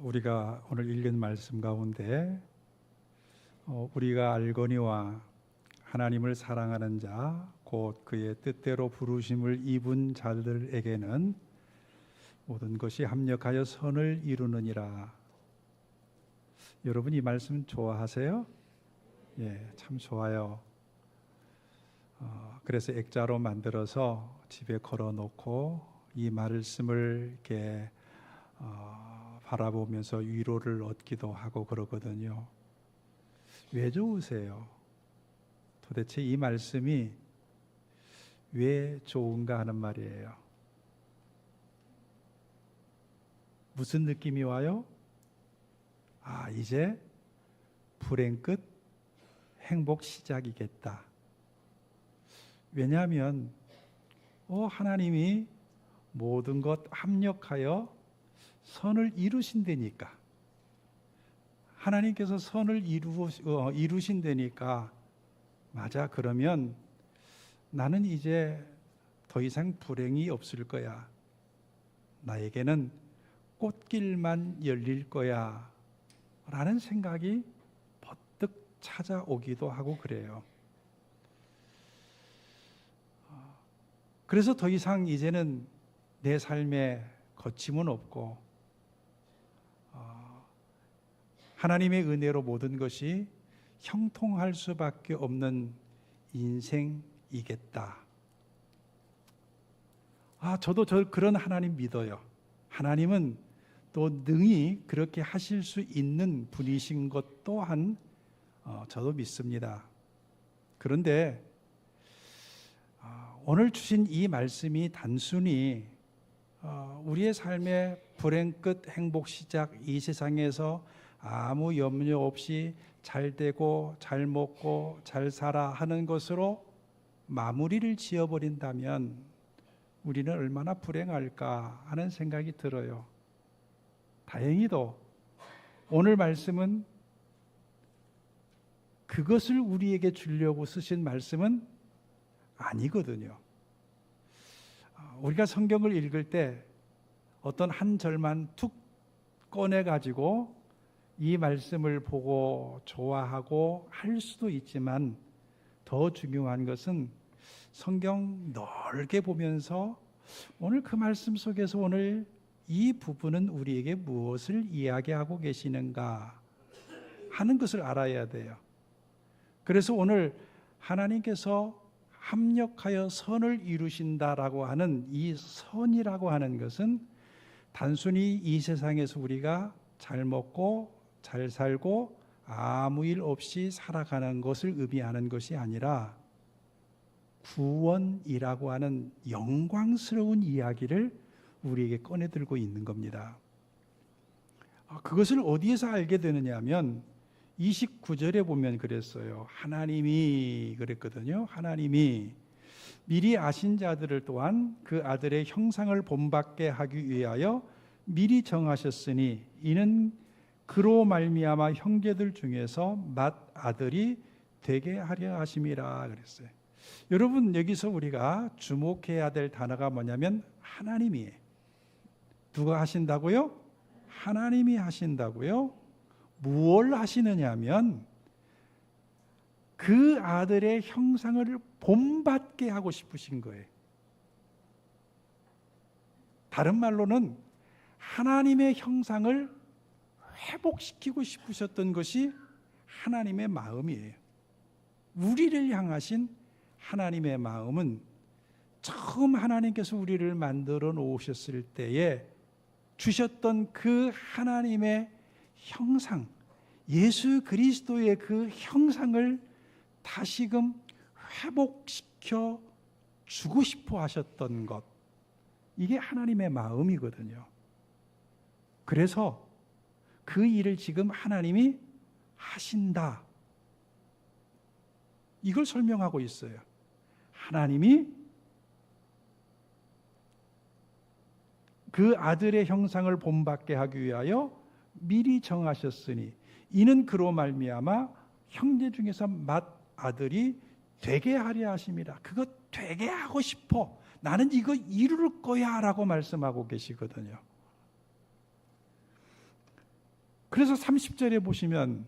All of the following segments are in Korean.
우리가 오늘 읽은 말씀 가운데 우리가 알거니와 하나님을 사랑하는 자 곧 그의 뜻대로 부르심을 입은 자들에게는 모든 것이 합력하여 선을 이루느니라. 여러분 이 말씀 좋아하세요? 예, 참 좋아요. 그래서 액자로 만들어서 집에 걸어놓고 이 말씀을 이렇게 바라보면서 위로를 얻기도 하고 그러거든요. 왜 좋으세요? 도대체 이 말씀이 왜 좋은가 하는 말이에요. 무슨 느낌이 와요? 이제 불행 끝 행복 시작이겠다. 왜냐하면 하나님이 모든 것 합력하여 선을 이루신다니까. 하나님께서 선을 이루신다니까. 맞아. 그러면 나는 이제 더 이상 불행이 없을 거야. 나에게는 꽃길만 열릴 거야 라는 생각이 버뜩 찾아오기도 하고 그래요. 그래서 더 이상 이제는 내 삶에 거침은 없고 하나님의 은혜로 모든 것이 형통할 수밖에 없는 인생이겠다. 저도 그런 하나님 믿어요. 하나님은 또 능히 그렇게 하실 수 있는 분이신 것 또한 저도 믿습니다. 그런데 오늘 주신 이 말씀이 단순히 우리의 삶의 불행 끝 행복 시작, 이 세상에서 아무 염려 없이 잘 되고 잘 먹고 잘 살아 하는 것으로 마무리를 지어버린다면 우리는 얼마나 불행할까 하는 생각이 들어요. 다행히도 오늘 말씀은 그것을 우리에게 주려고 쓰신 말씀은 아니거든요. 우리가 성경을 읽을 때 어떤 한 절만 툭 꺼내가지고 이 말씀을 보고 좋아하고 할 수도 있지만 더 중요한 것은 성경 넓게 보면서 오늘 그 말씀 속에서 오늘 이 부분은 우리에게 무엇을 이야기하고 계시는가 하는 것을 알아야 돼요. 그래서 오늘 하나님께서 합력하여 선을 이루신다라고 하는 이 선이라고 하는 것은 단순히 이 세상에서 우리가 잘 먹고 잘 살고 아무 일 없이 살아가는 것을 의미하는 것이 아니라 구원이라고 하는 영광스러운 이야기를 우리에게 꺼내들고 있는 겁니다. 그것을 어디에서 알게 되느냐 하면 29절에 보면 그랬어요. 하나님이 그랬거든요. 하나님이 미리 아신 자들을 또한 그 아들의 형상을 본받게 하기 위하여 미리 정하셨으니 이는 그로 말미암아 형제들 중에서 맏아들이 되게 하려 하심이라 그랬어요. 여러분 여기서 우리가 주목해야 될 단어가 뭐냐면 하나님이에요. 누가 하신다고요? 하나님이 하신다고요? 무엇을 하시느냐면 그 아들의 형상을 본받게 하고 싶으신 거예요. 다른 말로는 하나님의 형상을 회복시키고 싶으셨던 것이 하나님의 마음이에요. 우리를 향하신 하나님의 마음은 처음 하나님께서 우리를 만들어 놓으셨을 때에 주셨던 그 하나님의 형상, 예수 그리스도의 그 형상을 다시금 회복시켜 주고 싶어 하셨던 것, 이게 하나님의 마음이거든요. 그래서 그 일을 지금 하나님이 하신다, 이걸 설명하고 있어요. 하나님이 그 아들의 형상을 본받게 하기 위하여 미리 정하셨으니 이는 그로 말미암아 형제 중에서 맏아들이 되게 하려 하심이라. 그거 되게 하고 싶어, 나는 이거 이룰 거야 라고 말씀하고 계시거든요. 그래서 30절에 보시면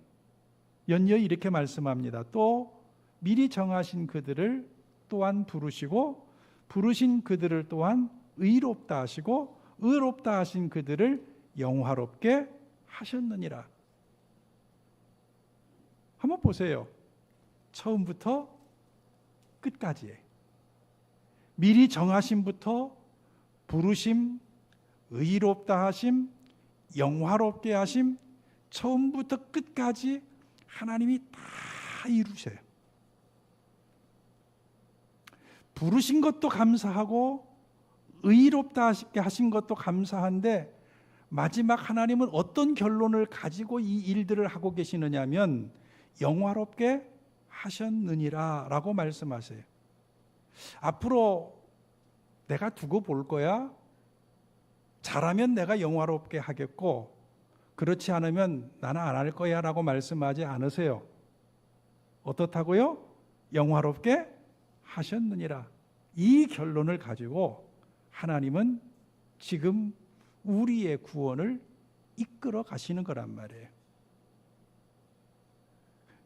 연이어 이렇게 말씀합니다. 또 미리 정하신 그들을 또한 부르시고 부르신 그들을 또한 의롭다 하시고 의롭다 하신 그들을 영화롭게 하셨느니라. 한번 보세요. 처음부터 끝까지 미리 정하심부터 부르심, 의롭다 하심, 영화롭게 하심, 처음부터 끝까지 하나님이 다 이루셔요. 부르신 것도 감사하고 의롭다 하신 것도 감사한데 마지막 하나님은 어떤 결론을 가지고 이 일들을 하고 계시느냐면 영화롭게 하셨느니라 라고 말씀하세요. 앞으로 내가 두고 볼 거야. 잘하면 내가 영화롭게 하겠고 그렇지 않으면 나는 안 할 거야 라고 말씀하지 않으세요. 어떻다고요? 영화롭게 하셨느니라. 이 결론을 가지고 하나님은 지금 우리의 구원을 이끌어 가시는 거란 말이에요.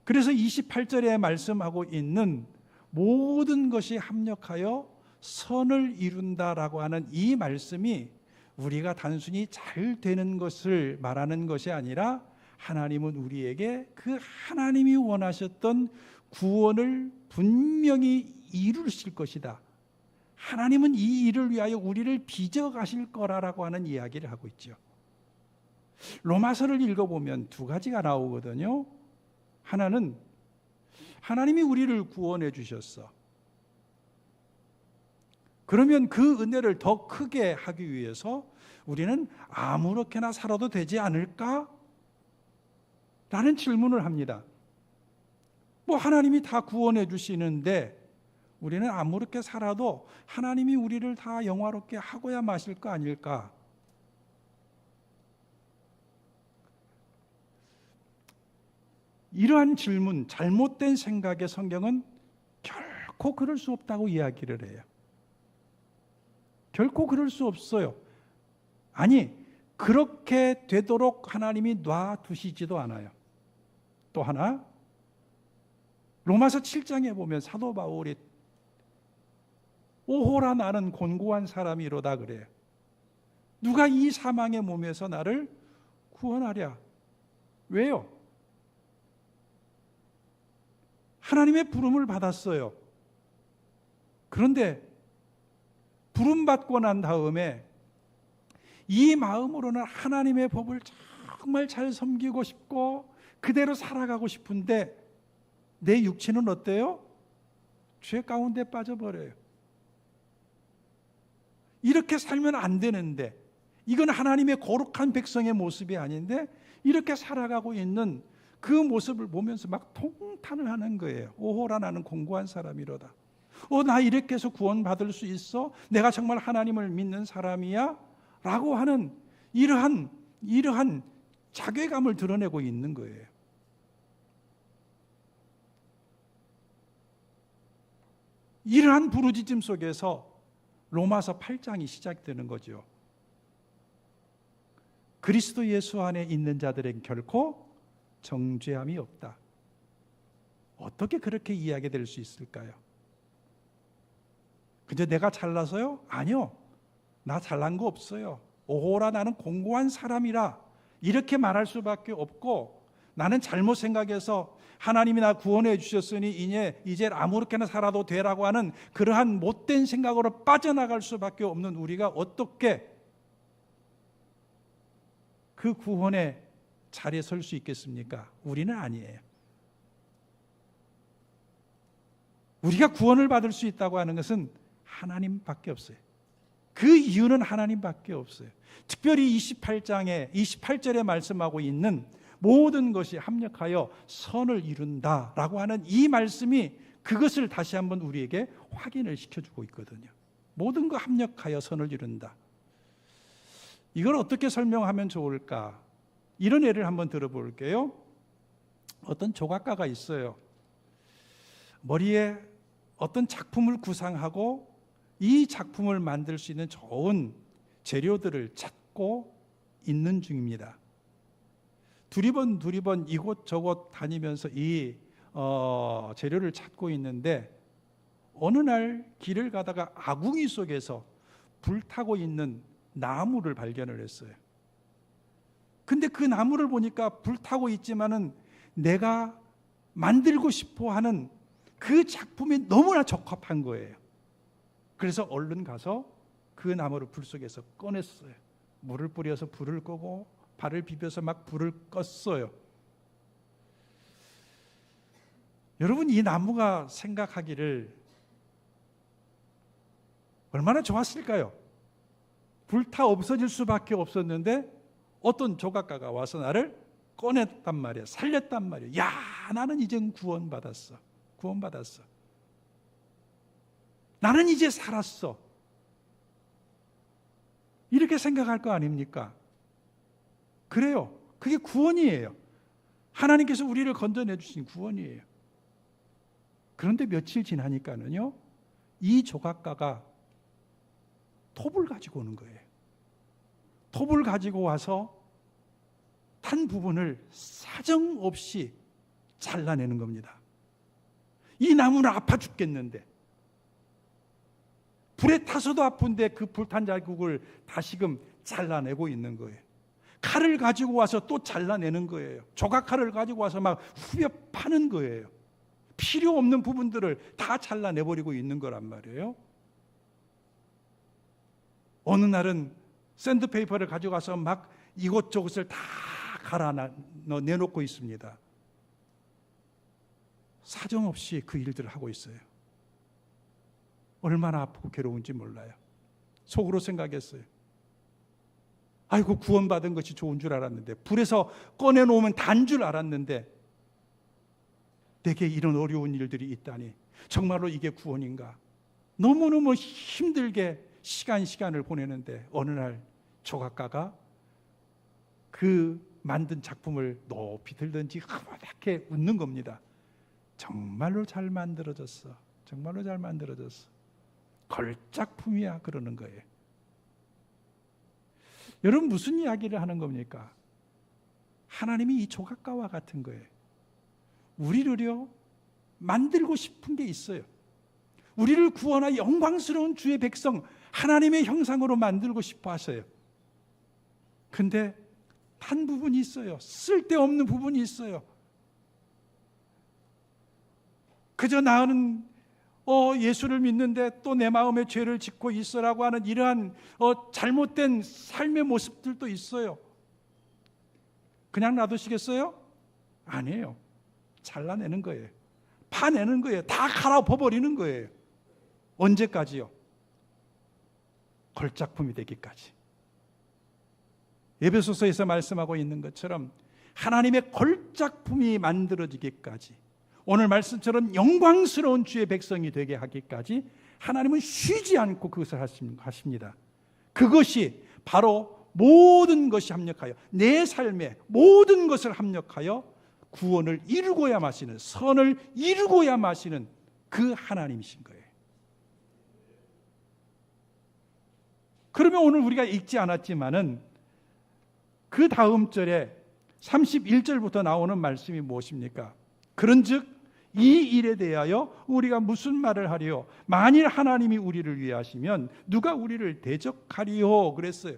그래서 28절에 말씀하고 있는 모든 것이 합력하여 선을 이룬다라고 하는 이 말씀이 우리가 단순히 잘 되는 것을 말하는 것이 아니라 하나님은 우리에게 그 하나님이 원하셨던 구원을 분명히 이루실 것이다. 하나님은 이 일을 위하여 우리를 빚어 가실 거라고 하는 이야기를 하고 있죠. 로마서를 읽어보면 두 가지가 나오거든요. 하나는 하나님이 우리를 구원해 주셨어. 그러면 그 은혜를 더 크게 하기 위해서 우리는 아무렇게나 살아도 되지 않을까? 라는 질문을 합니다. 뭐 하나님이 다 구원해 주시는데 우리는 아무렇게 살아도 하나님이 우리를 다 영화롭게 하고야 마실 거 아닐까? 이러한 질문, 잘못된 생각의 성경은 결코 그럴 수 없다고 이야기를 해요. 결코 그럴 수 없어요. 아니, 그렇게 되도록 하나님이 놔두시지도 않아요. 또 하나, 로마서 7장에 보면 사도 바울이 오호라 나는 곤고한 사람이로다 그래요. 누가 이 사망의 몸에서 나를 구원하랴? 왜요? 하나님의 부름을 받았어요. 그런데 부름받고 난 다음에 이 마음으로는 하나님의 법을 정말 잘 섬기고 싶고 그대로 살아가고 싶은데 내 육체는 어때요? 죄 가운데 빠져버려요. 이렇게 살면 안 되는데, 이건 하나님의 거룩한 백성의 모습이 아닌데 이렇게 살아가고 있는 그 모습을 보면서 막 통탄을 하는 거예요. 오호라 나는 공고한 사람이로다. 나 이렇게 해서 구원받을 수 있어? 내가 정말 하나님을 믿는 사람이야? 라고 하는 이러한 자괴감을 드러내고 있는 거예요. 이러한 부르짖음 속에서 로마서 8장이 시작되는 거죠. 그리스도 예수 안에 있는 자들에게 결코 정죄함이 없다. 어떻게 그렇게 이야기될 수 있을까요? 그저 내가 잘나서요? 아니요. 나 잘난 거 없어요. 오호라 나는 공고한 사람이라 이렇게 말할 수밖에 없고, 나는 잘못 생각해서 하나님이 나 구원해 주셨으니 이제 아무렇게나 살아도 되라고 하는 그러한 못된 생각으로 빠져나갈 수밖에 없는 우리가 어떻게 그 구원의 자리에 설 수 있겠습니까? 우리는 아니에요. 우리가 구원을 받을 수 있다고 하는 것은 하나님밖에 없어요. 그 이유는 하나님밖에 없어요. 특별히 28절에 말씀하고 있는 모든 것이 합력하여 선을 이룬다라고 하는 이 말씀이 그것을 다시 한번 우리에게 확인을 시켜주고 있거든요. 모든 거 합력하여 선을 이룬다. 이걸 어떻게 설명하면 좋을까? 이런 예를 한번 들어볼게요. 어떤 조각가가 있어요. 머리에 어떤 작품을 구상하고 이 작품을 만들 수 있는 좋은 재료들을 찾고 있는 중입니다. 두리번 이곳저곳 다니면서 이 재료를 찾고 있는데 어느 날 길을 가다가 아궁이 속에서 불타고 있는 나무를 발견을 했어요. 근데 그 나무를 보니까 불타고 있지만은 내가 만들고 싶어 하는 그 작품이 너무나 적합한 거예요. 그래서 얼른 가서 그 나무를 불 속에서 꺼냈어요. 물을 뿌려서 불을 끄고 발을 비벼서 막 불을 껐어요. 여러분, 이 나무가 생각하기를 얼마나 좋았을까요? 불타 없어질 수밖에 없었는데 어떤 조각가가 와서 나를 꺼냈단 말이야. 살렸단 말이야. 야, 나는 이젠 구원받았어. 구원받았어. 나는 이제 살았어. 이렇게 생각할 거 아닙니까? 그래요. 그게 구원이에요. 하나님께서 우리를 건져내 주신 구원이에요. 그런데 며칠 지나니까는요, 이 조각가가 톱을 가지고 오는 거예요. 톱을 가지고 와서 탄 부분을 사정없이 잘라내는 겁니다. 이 나무는 아파 죽겠는데, 불에 타서도 아픈데 그 불탄 자국을 다시금 잘라내고 있는 거예요. 칼을 가지고 와서 또 잘라내는 거예요. 조각칼을 가지고 와서 막 후벼 파는 거예요. 필요 없는 부분들을 다 잘라내버리고 있는 거란 말이에요. 어느 날은 샌드페이퍼를 가져가서 막 이곳저곳을 다 갈아내놓고 있습니다. 사정없이 그 일들을 하고 있어요. 얼마나 아프고 괴로운지 몰라요. 속으로 생각했어요. 아이고, 구원받은 것이 좋은 줄 알았는데, 불에서 꺼내놓으면 단 줄 알았는데 내게 이런 어려운 일들이 있다니, 정말로 이게 구원인가? 너무너무 힘들게 시간을 보내는데 어느 날 조각가가 그 만든 작품을 높이 들든지 흐뭇하게 웃는 겁니다. 정말로 잘 만들어졌어. 정말로 잘 만들어졌어. 걸작품이야, 그러는 거예요. 여러분, 무슨 이야기를 하는 겁니까? 하나님이 이 조각가와 같은 거예요. 우리를요, 만들고 싶은 게 있어요. 우리를 구원하여 영광스러운 주의 백성, 하나님의 형상으로 만들고 싶어 하셔요. 근데 한 부분이 있어요. 쓸데없는 부분이 있어요. 그저 나는 예수를 믿는데 또 내 마음에 죄를 짓고 있어라고 하는 이러한 잘못된 삶의 모습들도 있어요. 그냥 놔두시겠어요? 아니에요. 잘라내는 거예요. 파내는 거예요. 다 갈아엎어버리는 거예요. 언제까지요? 걸작품이 되기까지. 에베소서에서 말씀하고 있는 것처럼 하나님의 걸작품이 만들어지기까지, 오늘 말씀처럼 영광스러운 주의 백성이 되게 하기까지 하나님은 쉬지 않고 그것을 하십니다. 그것이 바로 모든 것이 합력하여, 내 삶에 모든 것을 합력하여 구원을 이루고야 마시는, 선을 이루고야 마시는 그 하나님이신 거예요. 그러면 오늘 우리가 읽지 않았지만은 그 다음 절에 31절부터 나오는 말씀이 무엇입니까? 그런즉 이 일에 대하여 우리가 무슨 말을 하리요? 만일 하나님이 우리를 위하시면 누가 우리를 대적하리요? 그랬어요.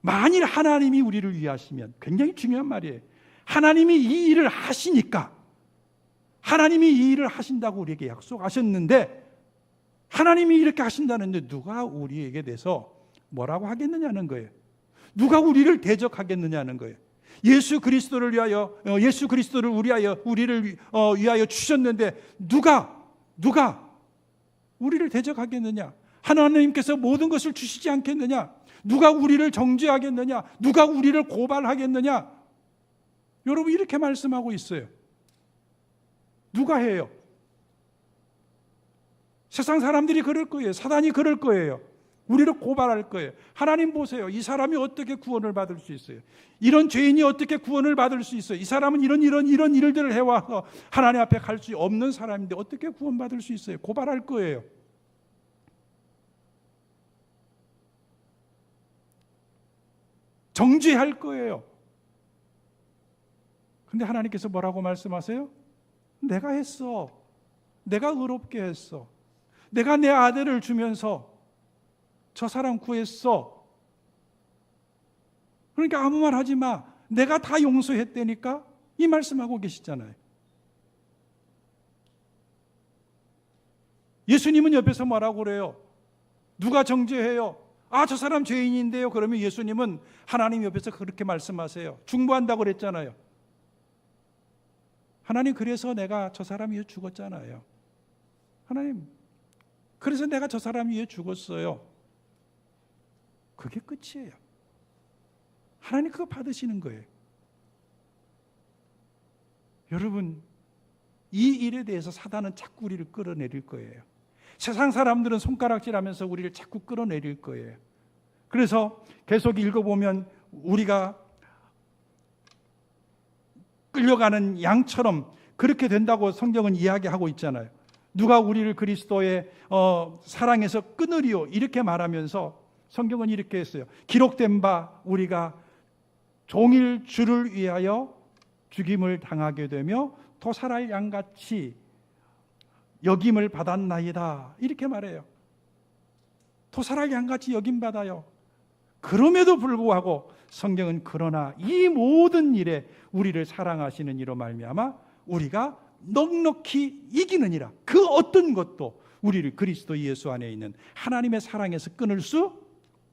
만일 하나님이 우리를 위하시면, 굉장히 중요한 말이에요. 하나님이 이 일을 하시니까, 하나님이 이 일을 하신다고 우리에게 약속하셨는데, 하나님이 이렇게 하신다는데 누가 우리에게 대해서 뭐라고 하겠느냐는 거예요. 누가 우리를 대적하겠느냐는 거예요. 예수 그리스도를 위하여, 우리를 위하여 주셨는데 누가 우리를 대적하겠느냐? 하나님께서 모든 것을 주시지 않겠느냐? 누가 우리를 정죄하겠느냐? 누가 우리를 고발하겠느냐? 여러분, 이렇게 말씀하고 있어요. 누가 해요? 세상 사람들이 그럴 거예요. 사단이 그럴 거예요. 우리를 고발할 거예요. 하나님 보세요. 이 사람이 어떻게 구원을 받을 수 있어요? 이런 죄인이 어떻게 구원을 받을 수 있어요? 이 사람은 이런 일들을 해와서 하나님 앞에 갈 수 없는 사람인데 어떻게 구원받을 수 있어요? 고발할 거예요. 정죄할 거예요. 근데 하나님께서 뭐라고 말씀하세요? 내가 했어. 내가 의롭게 했어. 내가 내 아들을 주면서 저 사람 구했어. 그러니까 아무 말 하지 마. 내가 다 용서했다니까? 이 말씀하고 계시잖아요. 예수님은 옆에서 뭐라고 그래요? 누가 정죄해요? 아, 저 사람 죄인인데요. 그러면 예수님은 하나님 옆에서 그렇게 말씀하세요. 중보한다고 그랬잖아요. 하나님, 그래서 내가 저 사람 위해 죽었잖아요. 하나님, 그래서 내가 저 사람 위해 죽었어요. 그게 끝이에요. 하나님 그거 받으시는 거예요. 여러분, 이 일에 대해서 사단은 자꾸 우리를 끌어내릴 거예요. 세상 사람들은 손가락질하면서 우리를 자꾸 끌어내릴 거예요. 그래서 계속 읽어보면 우리가 끌려가는 양처럼 그렇게 된다고 성경은 이야기하고 있잖아요. 누가 우리를 그리스도의 사랑에서 끊으리요, 이렇게 말하면서 성경은 이렇게 했어요. 기록된 바 우리가 종일 주를 위하여 죽임을 당하게 되며 토살할 양같이 여김을 받았나이다, 이렇게 말해요. 토살할 양같이 여김받아요. 그럼에도 불구하고 성경은 그러나 이 모든 일에 우리를 사랑하시는 이로 말미암아 우리가 넉넉히 이기느니라. 그 어떤 것도 우리를 그리스도 예수 안에 있는 하나님의 사랑에서 끊을 수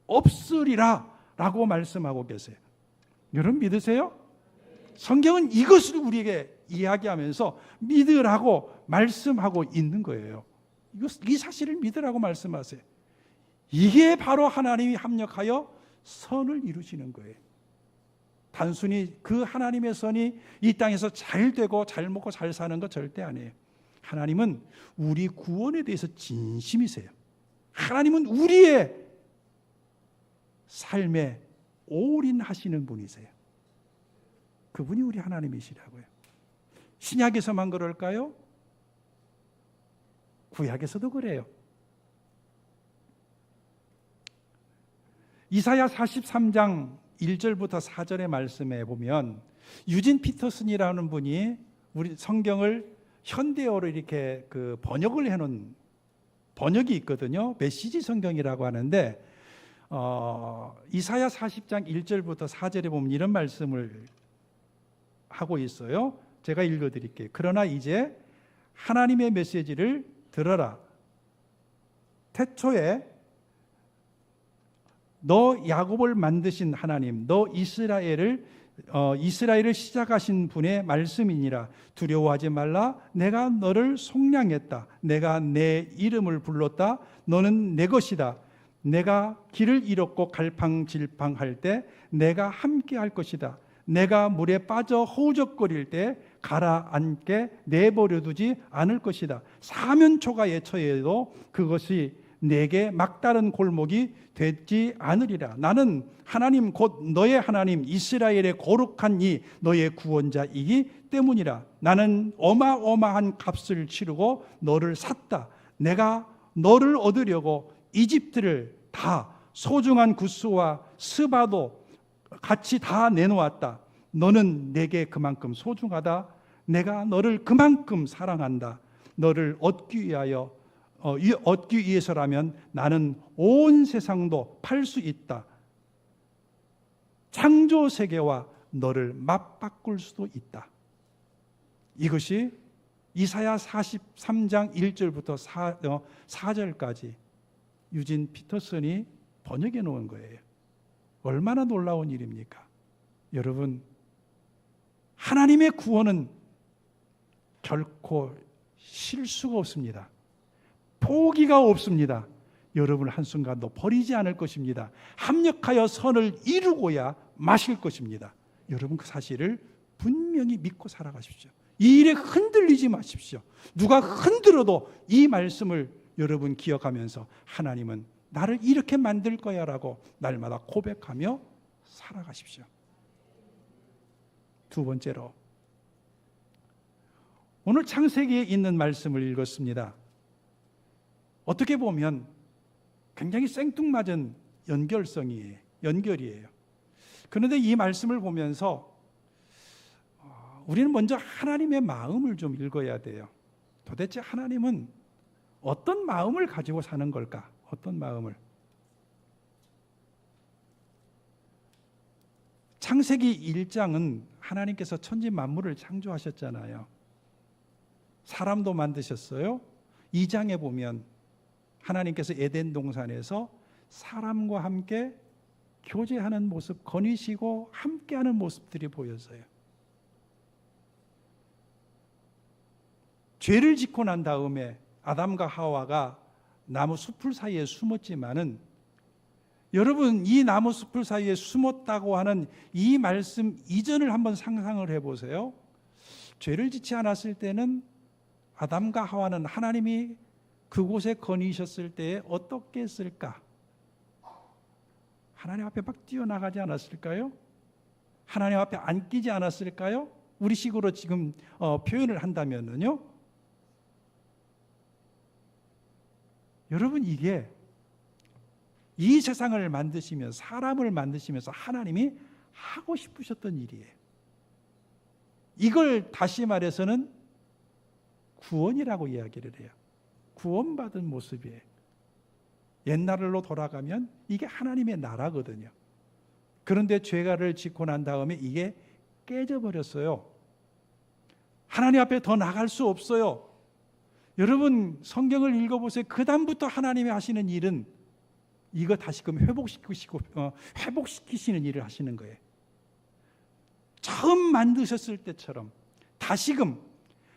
없으리라 라고 말씀하고 계세요. 여러분 믿으세요? 성경은 이것을 우리에게 이야기하면서 믿으라고 말씀하고 있는 거예요. 이 사실을 믿으라고 말씀하세요. 이게 바로 하나님이 합력하여 선을 이루시는 거예요. 단순히 그 하나님의 선이 이 땅에서 잘 되고 잘 먹고 잘 사는 것 절대 아니에요. 하나님은 우리 구원에 대해서 진심이세요. 하나님은 우리의 삶에 올인하시는 분이세요. 그분이 우리 하나님이시라고요. 신약에서만 그럴까요? 구약에서도 그래요. 이사야 43장 1절부터 4절의 말씀에 보면 유진 피터슨이라는 분이 우리 성경을 현대어로 이렇게 번역을 해놓은 번역이 있거든요. 메시지 성경이라고 하는데 이사야 40장 1절부터 4절에 보면 이런 말씀을 하고 있어요. 제가 읽어드릴게요. 그러나 이제 하나님의 메시지를 들어라. 태초에 너 야곱을 만드신 하나님, 너 이스라엘을 시작하신 분의 말씀이니라. 두려워하지 말라. 내가 너를 속량했다. 내가 내 이름을 불렀다. 너는 내 것이다. 내가 길을 잃었고 갈팡질팡할 때 내가 함께 할 것이다. 내가 물에 빠져 허우적거릴 때 가라앉게 내버려 두지 않을 것이다. 사면초가에 처해도 그것이 내게 막다른 골목이 되지 않으리라. 나는 하나님 곧 너의 하나님 이스라엘의 거룩한 이 너의 구원자이기 때문이라. 나는 어마어마한 값을 치르고 너를 샀다. 내가 너를 얻으려고 이집트를 다 소중한 구스와 스바도 같이 다 내놓았다. 너는 내게 그만큼 소중하다. 내가 너를 그만큼 사랑한다. 너를 얻기 위해서라면 나는 온 세상도 팔 수 있다. 창조 세계와 너를 맞바꿀 수도 있다. 이것이 이사야 43장 1절부터 4절까지 유진 피터슨이 번역해 놓은 거예요. 얼마나 놀라운 일입니까? 여러분, 하나님의 구원은 결코 실수가 없습니다. 포기가 없습니다. 여러분을 한순간도 버리지 않을 것입니다. 합력하여 선을 이루고야 마실 것입니다. 여러분 그 사실을 분명히 믿고 살아가십시오. 이 일에 흔들리지 마십시오. 누가 흔들어도 이 말씀을 여러분 기억하면서 하나님은 나를 이렇게 만들 거야 라고 날마다 고백하며 살아가십시오. 두 번째로 오늘 창세기에 있는 말씀을 읽었습니다. 어떻게 보면 굉장히 생뚱맞은 연결이에요. 그런데 이 말씀을 보면서 우리는 먼저 하나님의 마음을 좀 읽어야 돼요. 도대체 하나님은 어떤 마음을 가지고 사는 걸까? 어떤 마음을? 창세기 1장은 하나님께서 천지 만물을 창조하셨잖아요. 사람도 만드셨어요. 2장에 보면 하나님께서 에덴 동산에서 사람과 함께 교제하는 모습, 거니시고 함께하는 모습들이 보여져요. 죄를 짓고 난 다음에 아담과 하와가 나무 숲을 사이에 숨었지만은, 여러분, 이 나무 숲을 사이에 숨었다고 하는 이 말씀 이전을 한번 상상을 해보세요. 죄를 짓지 않았을 때는 아담과 하와는 하나님이 그곳에 거니셨을 때에 어떻게 했을까? 하나님 앞에 막 뛰어나가지 않았을까요? 하나님 앞에 안 끼지 않았을까요? 우리식으로 지금 표현을 한다면요. 여러분, 이게 이 세상을 만드시면서, 사람을 만드시면서 하나님이 하고 싶으셨던 일이에요. 이걸 다시 말해서는 구원이라고 이야기를 해요. 구원받은 모습이에요. 옛날로 돌아가면 이게 하나님의 나라거든요. 그런데 죄가를 짓고 난 다음에 이게 깨져버렸어요. 하나님 앞에 더 나갈 수 없어요. 여러분, 성경을 읽어보세요. 그 다음부터 하나님이 하시는 일은 이거 다시금 회복시키시는 일을 하시는 거예요. 처음 만드셨을 때처럼 다시금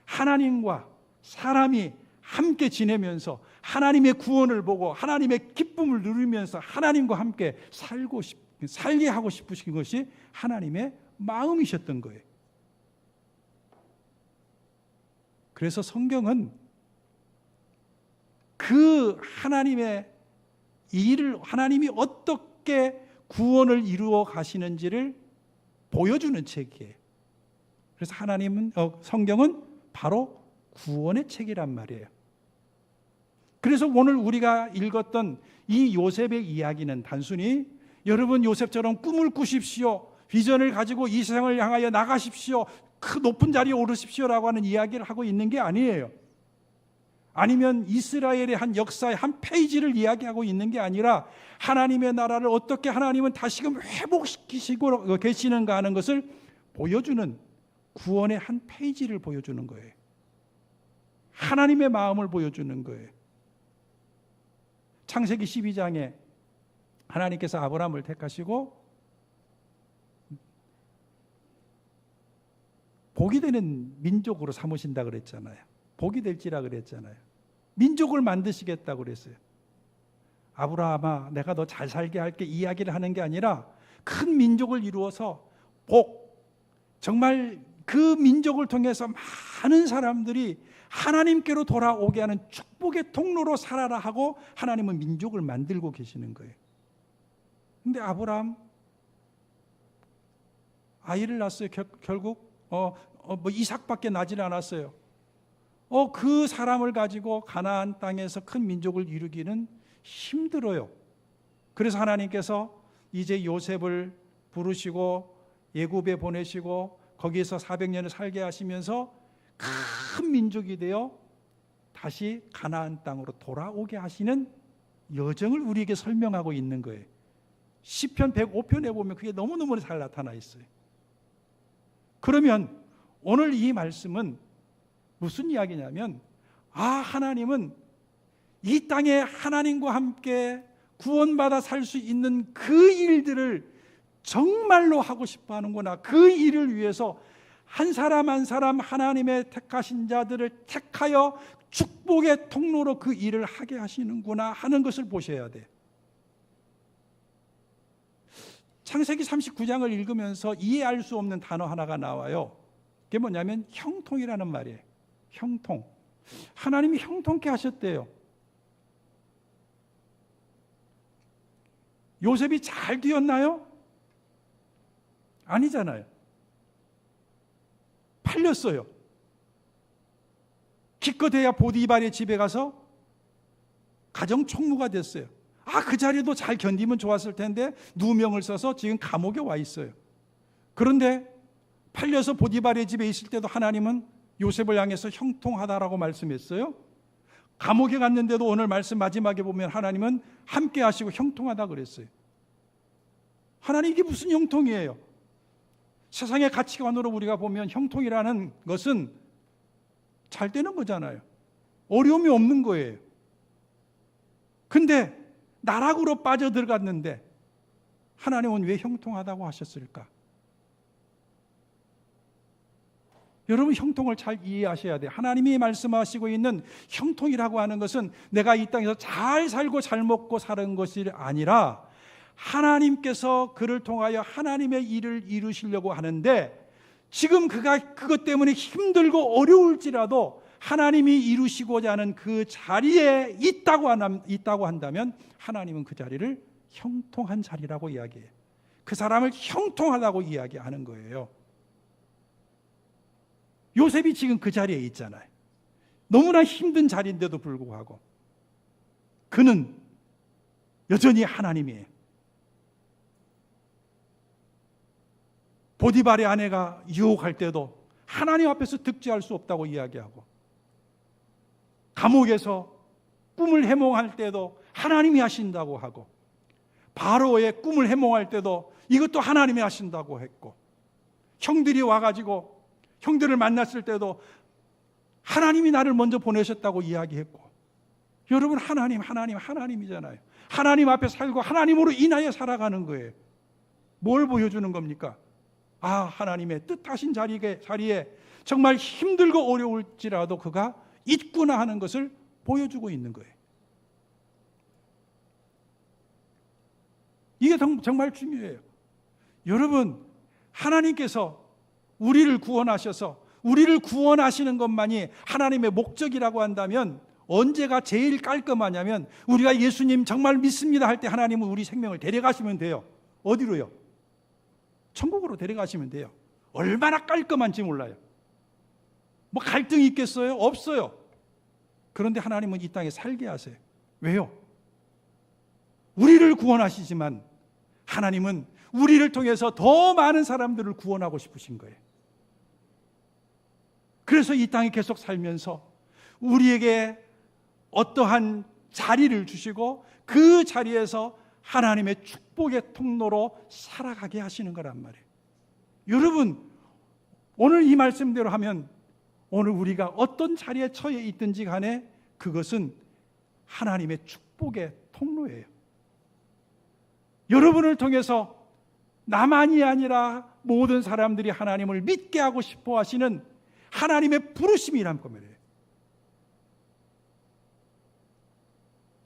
하나님과 사람이 함께 지내면서 하나님의 구원을 보고 하나님의 기쁨을 누리면서 하나님과 함께 살게 하고 싶으신 것이 하나님의 마음이셨던 거예요. 그래서 성경은 그 하나님의 일을, 하나님이 어떻게 구원을 이루어 가시는지를 보여주는 책이에요. 그래서 성경은 바로 구원의 책이란 말이에요. 그래서 오늘 우리가 읽었던 이 요셉의 이야기는 단순히 여러분 요셉처럼 꿈을 꾸십시오, 비전을 가지고 이 세상을 향하여 나가십시오, 그 높은 자리에 오르십시오라고 하는 이야기를 하고 있는 게 아니에요. 아니면 이스라엘의 한 역사의 한 페이지를 이야기하고 있는 게 아니라 하나님의 나라를 어떻게 하나님은 다시금 회복시키시고 계시는가 하는 것을 보여주는 구원의 한 페이지를 보여주는 거예요. 하나님의 마음을 보여주는 거예요. 창세기 12장에 하나님께서 아브라함을 택하시고 복이 되는 민족으로 삼으신다 그랬잖아요. 복이 될지라 그랬잖아요. 민족을 만드시겠다고 그랬어요. 아브라함아, 내가 너 잘 살게 할게 이야기를 하는 게 아니라 큰 민족을 이루어서 정말 그 민족을 통해서 많은 사람들이 하나님께로 돌아오게 하는 축복의 통로로 살아라 하고 하나님은 민족을 만들고 계시는 거예요. 근데 아브라함 아이를 낳았어요. 결국 이삭밖에 나질 않았어요. 그 사람을 가지고 가나안 땅에서 큰 민족을 이루기는 힘들어요. 그래서 하나님께서 이제 요셉을 부르시고 애굽에 보내시고 거기에서 400년을 살게 하시면서 큰 민족이 되어 다시 가나안 땅으로 돌아오게 하시는 여정을 우리에게 설명하고 있는 거예요. 시편 105편에 보면 그게 너무너무 잘 나타나 있어요. 그러면 오늘 이 말씀은 무슨 이야기냐면, 하나님은 이 땅에 하나님과 함께 구원받아 살 수 있는 그 일들을 정말로 하고 싶어 하는구나. 그 일을 위해서 한 사람 한 사람 하나님의 택하신 자들을 택하여 축복의 통로로 그 일을 하게 하시는구나 하는 것을 보셔야 돼. 창세기 39장을 읽으면서 이해할 수 없는 단어 하나가 나와요. 그게 뭐냐면 형통이라는 말이에요. 형통. 하나님이 형통케 하셨대요. 요셉이 잘 되었나요? 아니잖아요. 팔렸어요. 기껏해야 보디발의 집에 가서 가정 총무가 됐어요. 그 자리도 잘 견디면 좋았을 텐데 누명을 써서 지금 감옥에 와 있어요. 그런데 팔려서 보디발의 집에 있을 때도 하나님은 요셉을 향해서 형통하다라고 말씀했어요. 감옥에 갔는데도 오늘 말씀 마지막에 보면 하나님은 함께 하시고 형통하다 그랬어요. 하나님, 이게 무슨 형통이에요? 세상의 가치관으로 우리가 보면 형통이라는 것은 잘 되는 거잖아요. 어려움이 없는 거예요. 근데 나락으로 빠져들어갔는데 하나님은 왜 형통하다고 하셨을까? 여러분, 형통을 잘 이해하셔야 돼요. 하나님이 말씀하시고 있는 형통이라고 하는 것은 내가 이 땅에서 잘 살고 잘 먹고 사는 것이 아니라 하나님께서 그를 통하여 하나님의 일을 이루시려고 하는데 지금 그가 그것 때문에 힘들고 어려울지라도 하나님이 이루시고자 하는 그 자리에 있다고 한다면 하나님은 그 자리를 형통한 자리라고 이야기해요. 그 사람을 형통하다고 이야기하는 거예요. 요셉이 지금 그 자리에 있잖아요. 너무나 힘든 자리인데도 불구하고 그는 여전히 하나님이에요. 보디발의 아내가 유혹할 때도 하나님 앞에서 득죄할 수 없다고 이야기하고, 감옥에서 꿈을 해몽할 때도 하나님이 하신다고 하고, 바로의 꿈을 해몽할 때도 이것도 하나님이 하신다고 했고, 형들이 와가지고 형들을 만났을 때도 하나님이 나를 먼저 보내셨다고 이야기했고, 여러분, 하나님이잖아요. 하나님 앞에 살고 하나님으로 인하여 살아가는 거예요. 뭘 보여주는 겁니까? 하나님의 뜻하신 자리에 정말 힘들고 어려울지라도 그가 있구나 하는 것을 보여주고 있는 거예요. 이게 정말 중요해요. 여러분, 하나님께서 우리를 구원하셔서 우리를 구원하시는 것만이 하나님의 목적이라고 한다면 언제가 제일 깔끔하냐면 우리가 예수님 정말 믿습니다 할 때 하나님은 우리 생명을 데려가시면 돼요. 어디로요? 천국으로 데려가시면 돼요. 얼마나 깔끔한지 몰라요. 뭐 갈등이 있겠어요? 없어요. 그런데 하나님은 이 땅에 살게 하세요. 왜요? 우리를 구원하시지만 하나님은 우리를 통해서 더 많은 사람들을 구원하고 싶으신 거예요. 그래서 이 땅에 계속 살면서 우리에게 어떠한 자리를 주시고 그 자리에서 하나님의 축복의 통로로 살아가게 하시는 거란 말이에요. 여러분, 오늘 이 말씀대로 하면 오늘 우리가 어떤 자리에 처해 있든지 간에 그것은 하나님의 축복의 통로예요. 여러분을 통해서 나만이 아니라 모든 사람들이 하나님을 믿게 하고 싶어 하시는 하나님의 부르심이란 겁니다.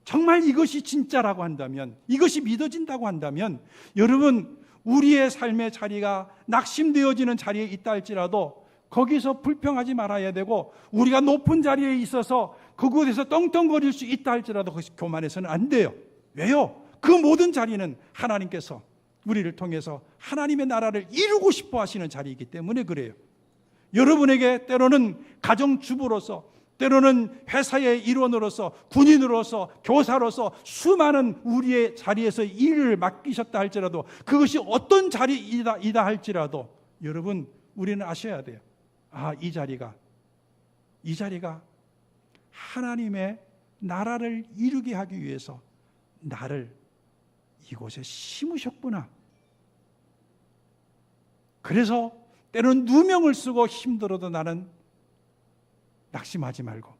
정말 이것이 진짜라고 한다면, 이것이 믿어진다고 한다면 여러분, 우리의 삶의 자리가 낙심되어지는 자리에 있다 할지라도 거기서 불평하지 말아야 되고, 우리가 높은 자리에 있어서 그곳에서 떵떵거릴 수 있다 할지라도 그것이 교만해서는 안 돼요. 왜요? 그 모든 자리는 하나님께서 우리를 통해서 하나님의 나라를 이루고 싶어 하시는 자리이기 때문에 그래요. 여러분에게 때로는 가정주부로서, 때로는 회사의 일원으로서, 군인으로서, 교사로서 수많은 우리의 자리에서 일을 맡기셨다 할지라도, 그것이 어떤 자리이다 할지라도 여러분, 우리는 아셔야 돼요. 이 자리가 하나님의 나라를 이루게 하기 위해서 나를 이곳에 심으셨구나. 그래서 때로는 누명을 쓰고 힘들어도 나는 낙심하지 말고,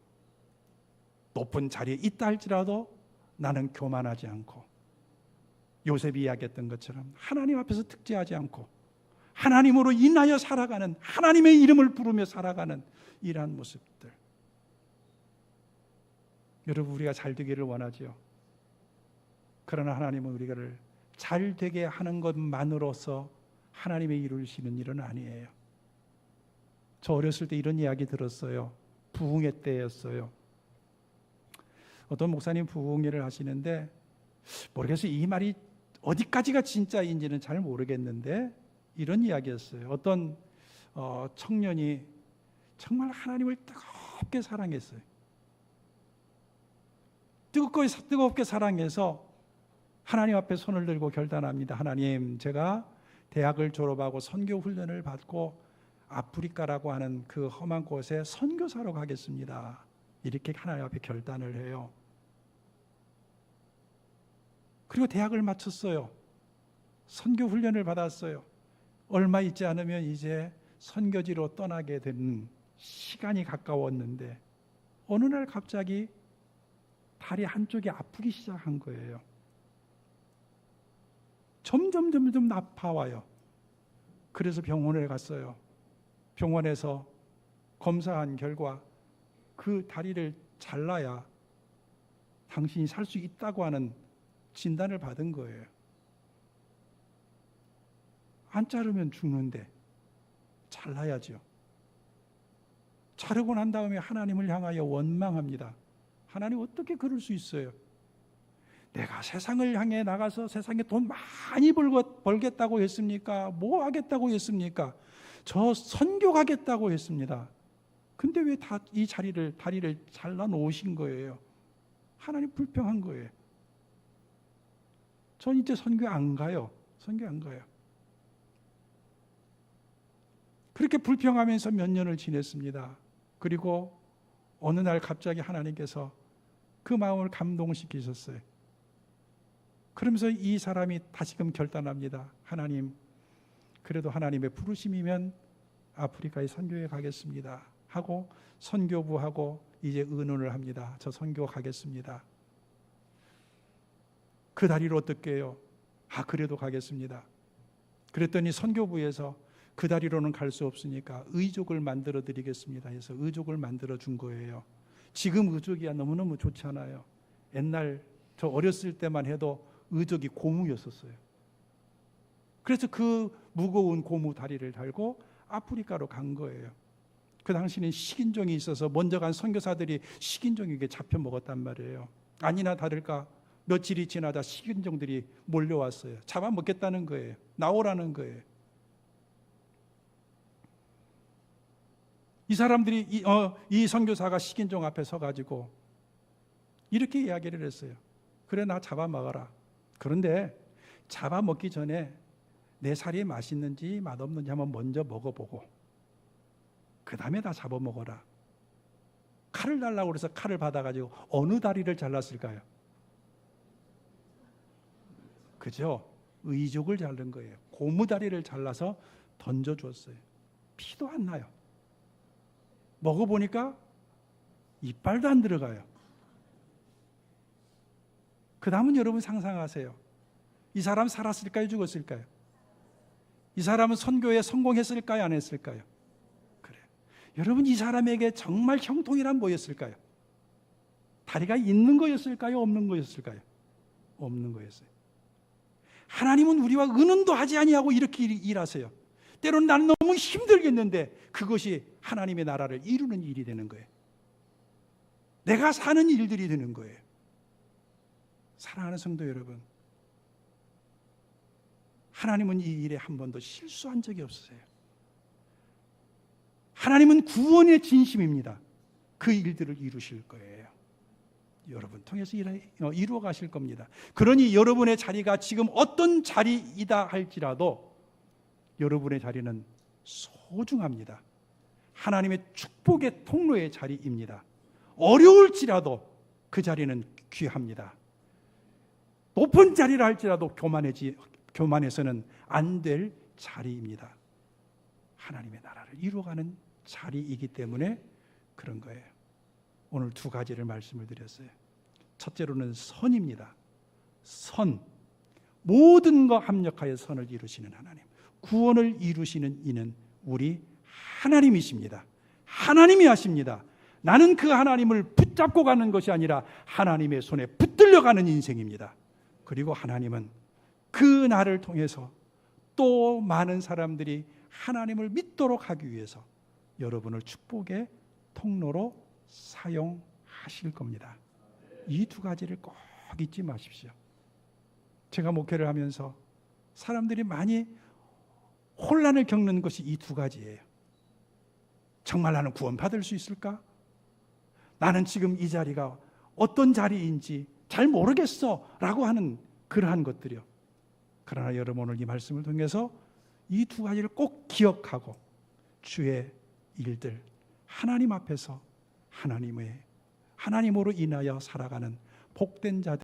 높은 자리에 있다 할지라도 나는 교만하지 않고, 요셉이 이야기했던 것처럼 하나님 앞에서 득죄하지 않고 하나님으로 인하여 살아가는, 하나님의 이름을 부르며 살아가는 이러한 모습들. 여러분, 우리가 잘 되기를 원하지요. 그러나 하나님은 우리를 잘 되게 하는 것만으로서 하나님의 이루시는 일은 아니에요. 저 어렸을 때 이런 이야기 들었어요. 부흥회 때였어요. 어떤 목사님 부흥회를 하시는데, 모르겠어요. 이 말이 어디까지가 진짜인지는 잘 모르겠는데 이런 이야기였어요. 어떤 청년이 정말 하나님을 뜨겁게 사랑했어요. 뜨겁게 사랑해서 하나님 앞에 손을 들고 결단합니다. 하나님, 제가 대학을 졸업하고 선교 훈련을 받고 아프리카라고 하는 그 험한 곳에 선교사로 가겠습니다. 이렇게 하나님 앞에 결단을 해요. 그리고 대학을 마쳤어요. 선교 훈련을 받았어요. 얼마 있지 않으면 이제 선교지로 떠나게 된 시간이 가까웠는데 어느 날 갑자기 다리 한쪽이 아프기 시작한 거예요. 점점 아파와요. 그래서 병원에 갔어요. 병원에서 검사한 결과 그 다리를 잘라야 당신이 살 수 있다고 하는 진단을 받은 거예요. 안 자르면 죽는데 잘라야죠. 자르고 난 다음에 하나님을 향하여 원망합니다. 하나님, 어떻게 그럴 수 있어요? 내가 세상을 향해 나가서 세상에 돈 많이 벌겠다고 했습니까? 뭐 하겠다고 했습니까? 저 선교 가겠다고 했습니다. 근데 왜 다 이 다리를 잘라 놓으신 거예요? 하나님 불평한 거예요. 전 이제 선교 안 가요. 선교 안 가요. 그렇게 불평하면서 몇 년을 지냈습니다. 그리고 어느 날 갑자기 하나님께서 그 마음을 감동시키셨어요. 그러면서 이 사람이 다시금 결단합니다. 하나님, 그래도 하나님의 부르심이면 아프리카에 선교에 가겠습니다 하고 선교부하고 이제 의논을 합니다. 저 선교 가겠습니다. 그 다리로 어떻게 해요? 그래도 가겠습니다. 그랬더니 선교부에서 그 다리로는 갈 수 없으니까 의족을 만들어 드리겠습니다 해서 의족을 만들어 준 거예요. 지금 의족이야 너무너무 좋잖아요. 옛날 저 어렸을 때만 해도 의족이 고무였었어요. 그래서 그 무거운 고무 다리를 달고 아프리카로 간 거예요. 그 당시에는 식인종이 있어서 먼저 간 선교사들이 식인종에게 잡혀 먹었단 말이에요. 아니나 다를까 며칠이 지나다 식인종들이 몰려왔어요. 잡아먹겠다는 거예요. 나오라는 거예요. 이 사람들이 이 선교사가 식인종 앞에 서가지고 이렇게 이야기를 했어요. 그래, 나 잡아먹어라. 그런데 잡아먹기 전에 내 살이 맛있는지 맛없는지 한번 먼저 먹어보고 그 다음에 다 잡아먹어라. 칼을 달라고 그래서 칼을 받아가지고 어느 다리를 잘랐을까요? 그죠? 의족을 자른 거예요. 고무다리를 잘라서 던져줬어요. 피도 안 나요. 먹어보니까 이빨도 안 들어가요. 그 다음은 여러분 상상하세요. 이 사람 살았을까요? 죽었을까요? 이 사람은 선교에 성공했을까요? 안 했을까요? 그래요. 여러분, 이 사람에게 정말 형통이란 뭐였을까요? 다리가 있는 거였을까요? 없는 거였을까요? 없는 거였어요. 하나님은 우리와 의논도 하지 아니하고 이렇게 일하세요. 때로는 나는 너무 힘들겠는데 그것이 하나님의 나라를 이루는 일이 되는 거예요. 내가 사는 일들이 되는 거예요. 사랑하는 성도 여러분, 하나님은 이 일에 한 번도 실수한 적이 없으세요. 하나님은 구원의 진심입니다. 그 일들을 이루실 거예요. 여러분 통해서 이루어 가실 겁니다. 그러니 여러분의 자리가 지금 어떤 자리이다 할지라도 여러분의 자리는 소중합니다. 하나님의 축복의 통로의 자리입니다. 어려울지라도 그 자리는 귀합니다. 높은 자리라 할지라도 교만해서는 안 될 자리입니다. 하나님의 나라를 이루어가는 자리이기 때문에 그런 거예요. 오늘 두 가지를 말씀을 드렸어요. 첫째로는 선입니다. 선. 모든 것 합력하여 선을 이루시는 하나님. 구원을 이루시는 이는 우리 하나님이십니다. 하나님이 하십니다. 나는 그 하나님을 붙잡고 가는 것이 아니라 하나님의 손에 붙들려 가는 인생입니다. 그리고 하나님은 그 나를 통해서 또 많은 사람들이 하나님을 믿도록 하기 위해서 여러분을 축복의 통로로 사용하실 겁니다. 이 두 가지를 꼭 잊지 마십시오. 제가 목회를 하면서 사람들이 많이 혼란을 겪는 것이 이 두 가지예요. 정말 나는 구원받을 수 있을까? 나는 지금 이 자리가 어떤 자리인지 잘 모르겠어 라고 하는 그러한 것들이요. 그러나 여러분 오늘 이 말씀을 통해서 이 두 가지를 꼭 기억하고 주의 일들, 하나님 앞에서 하나님으로 인하여 살아가는 복된 자들